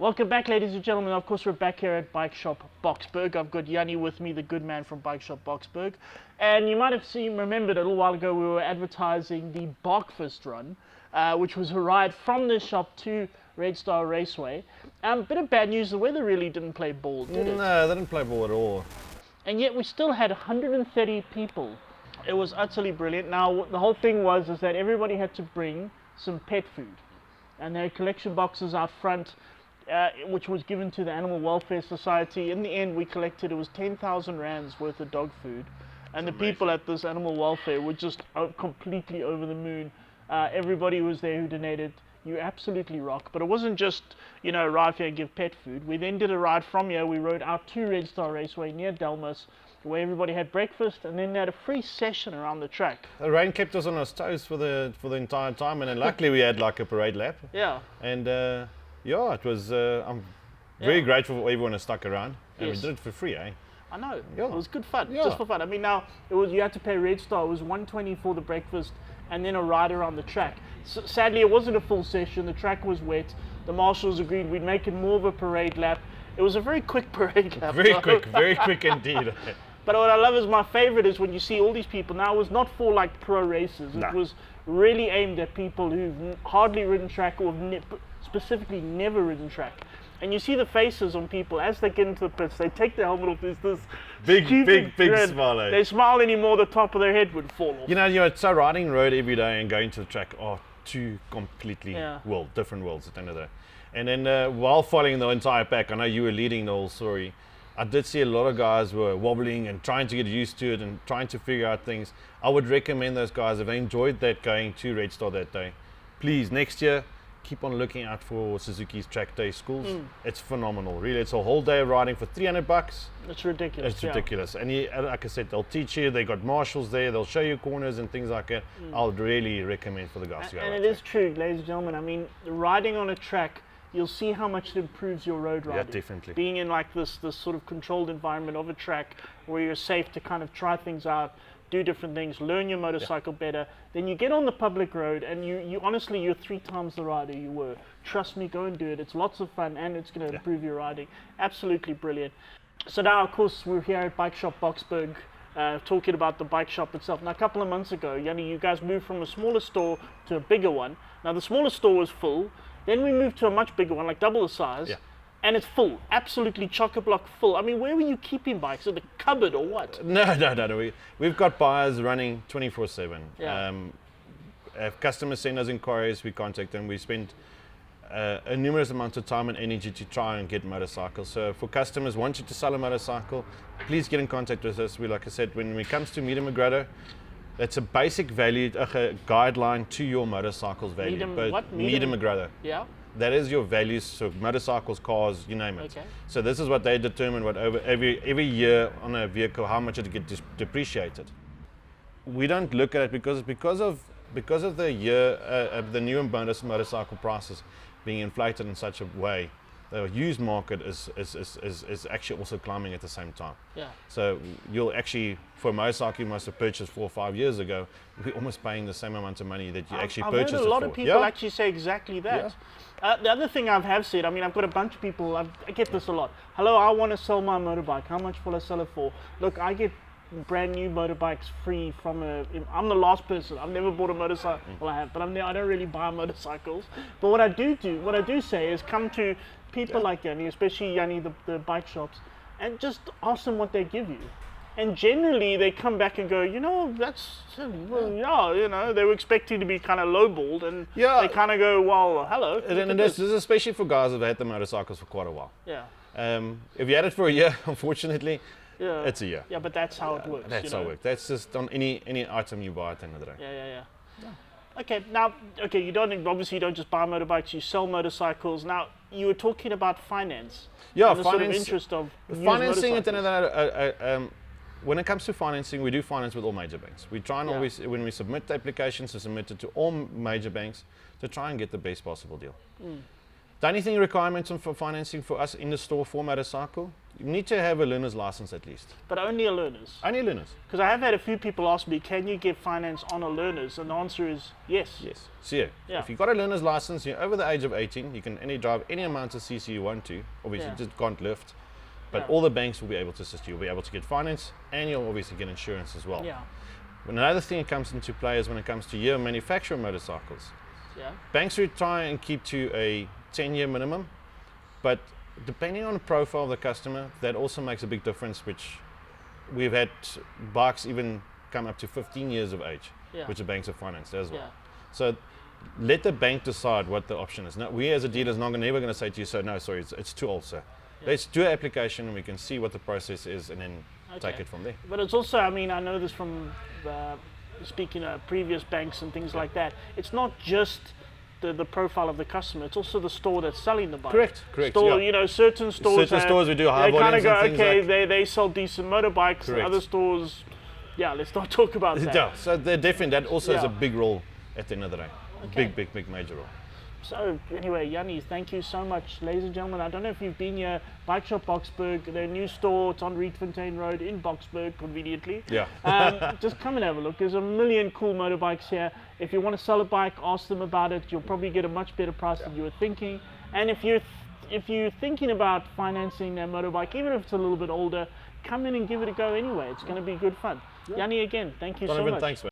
Welcome back, ladies and gentlemen. Of course, we're back here at Bike Shop Boksburg. I've got Jannie with me, the good man from Bike Shop Boksburg. And you might have remembered a little while ago, we were advertising the BARKfast Run, which was a ride from this shop to Red Star Raceway. Bit of bad news, the weather really didn't play ball, did it? No, they didn't play ball at all. And yet we still had 130 people. It was utterly brilliant. Now, the whole thing was that everybody had to bring some pet food. And there are collection boxes out front, which was given to the Animal Welfare Society. In the end, we collected, it was 10,000 rands worth of dog food. And the people at this Animal Welfare were just completely over the moon. Everybody was there who donated. You absolutely rock. But it wasn't just, arrive here and give pet food. We then did a ride from here. We rode out to Red Star Raceway near Delmas, where everybody had breakfast, and then they had a free session around the track. The rain kept us on our toes for the entire time, and then luckily we had like a parade lap. Yeah. And it was. I'm very grateful for everyone who stuck around, and Yes. we did it for free, eh? I know. Yeah. It was good fun. Yeah. Just for fun. I mean, now you had to pay Red Star. It was $120 for the breakfast, and then a ride around the track. Sadly, it wasn't a full session. The track was wet. The marshals agreed we'd make it more of a parade lap. It was a very quick parade lap. Very quick indeed. But what I love is, my favorite is when you see all these people. Now, it was not for like pro racers. It was really aimed at people who've hardly ridden track or specifically never ridden track. And you see the faces on people as they get into the pits. They take their helmet off. There's this big grin. smile. Eh? They smile anymore, the top of their head would fall off. You're so riding road every day and going to the track are two completely different worlds at the end of the day. And then while following the entire pack, I know you were leading the whole story. I did see a lot of guys were wobbling and trying to get used to it and trying to figure out things. I would recommend those guys, if they enjoyed that going to Red Star that day, please, next year, keep on looking out for Suzuki's track day schools. It's phenomenal, really. It's a whole day of riding for $300. It's ridiculous. It's ridiculous. And like I said, they'll teach you. They got marshals there. They'll show you corners and things like that. I would really recommend for the guys to go. And it is true, ladies and gentlemen. I mean, riding on a track, you'll see how much it improves your road riding. Yeah, definitely. Being in like this sort of controlled environment of a track where you're safe to kind of try things out, do different things, learn your motorcycle better. Then you get on the public road and you honestly, you're 3 times the rider you were. Trust me, go and do it. It's lots of fun and it's going to improve your riding. Absolutely brilliant. So now, of course, we're here at Bike Shop Boksburg, talking about the bike shop itself. Now, a couple of months ago, Jannie, you guys moved from a smaller store to a bigger one. Now, the smaller store was full. Then we moved to a much bigger one, like double the size. Yeah. And it's full, absolutely chock-a-block full. I mean, where were you keeping bikes? In the cupboard or what? No. We've got buyers running 24/7. Yeah. If customers send us inquiries, we contact them. We spend a numerous amount of time and energy to try and get motorcycles. So for customers wanting to sell a motorcycle, please get in contact with us. Like I said, when it comes to medium and greater, that's a basic value, a guideline to your motorcycle's value. Medium and greater. Yeah. That is your values, so motorcycles, cars, you name it. Okay. So this is what they determine what over every year on a vehicle, how much it gets depreciated. We don't look at it because of the year of the new motorcycle prices being inflated in such a way. The used market is actually also climbing at the same time. Yeah. So you'll actually, for a motorcycle you must have purchased 4 or 5 years ago, we're almost paying the same amount of money that you actually purchased it for. I've heard a lot of people actually say exactly that. Yeah. The other thing I have said, I mean, I've got a bunch of people, I get this a lot. Hello, I want to sell my motorbike. How much will I sell it for? Look, I get brand new motorbikes free from I'm the last person. I've never bought a motorcycle. Well, I have, but I don't really buy motorcycles. But what I do say is come to people like Jannie, especially Jannie, the bike shops, and just ask them what they give you. And generally they come back and go, they were expecting to be kind of lowballed, and they kind of go, well, hello. And this is especially for guys that have had the motorcycles for quite a while. Yeah. If you had it for a year, unfortunately, it's a year. Yeah, but that's how it works. That's how it works. That's just on any item you buy at the end of the day. Yeah. Okay, now, you don't just buy motorbikes, you sell motorcycles. Now, you were talking about finance. Yeah, the sort of interest of financing at the end of the day. When it comes to financing, we do finance with all major banks. We try and always, when we submit applications, to submit it to all major banks to try and get the best possible deal. The only thing requirements for financing for us in the store for motorcycle, you need to have a learner's license at least. But only a learner's? Only learners. Because I have had a few people ask me, can you get finance on a learner's? And the answer is yes. Yes. So yeah, if you've got a learner's license, you're over the age of 18, you can drive any amount of CC you want to. Obviously, you just can't lift. But all the banks will be able to assist you. You'll be able to get finance, and you'll obviously get insurance as well. Yeah. Another thing that comes into play is when it comes to year manufacturer motorcycles. Yeah. Banks will try and keep to a 10-year minimum, but depending on the profile of the customer, that also makes a big difference, which we've had bikes even come up to 15 years of age, which the banks have financed as well. So let the bank decide what the option is. Now, we as a dealer is never going to say to you, so no, sorry, it's too old, sir. Let's do an application and we can see what the process is and then take it from there. But it's also, I mean, I know this from speaking of previous banks and things like that, it's not just the profile of the customer, it's also the store that's selling the bike. Correct. Store, you know, certain stores we do high volumes they kind of go, and things okay, they sell decent motorbikes. Other stores, let's not talk about that. Yeah, so they're different. That also has a big role at the end of the day. Big major role. So anyway, Jannie, thank you so much, ladies and gentlemen. I don't know if you've been here, Bike Shop Boksburg, their new store, it's on Rietfontein Road in Boksburg, conveniently. Yeah. Just come and have a look. There's a million cool motorbikes here. If you want to sell a bike, ask them about it. You'll probably get a much better price than you were thinking. And if you're thinking about financing their motorbike, even if it's a little bit older, come in and give it a go anyway. It's going to be good fun. Jannie, again, thank you so much. Thanks, man.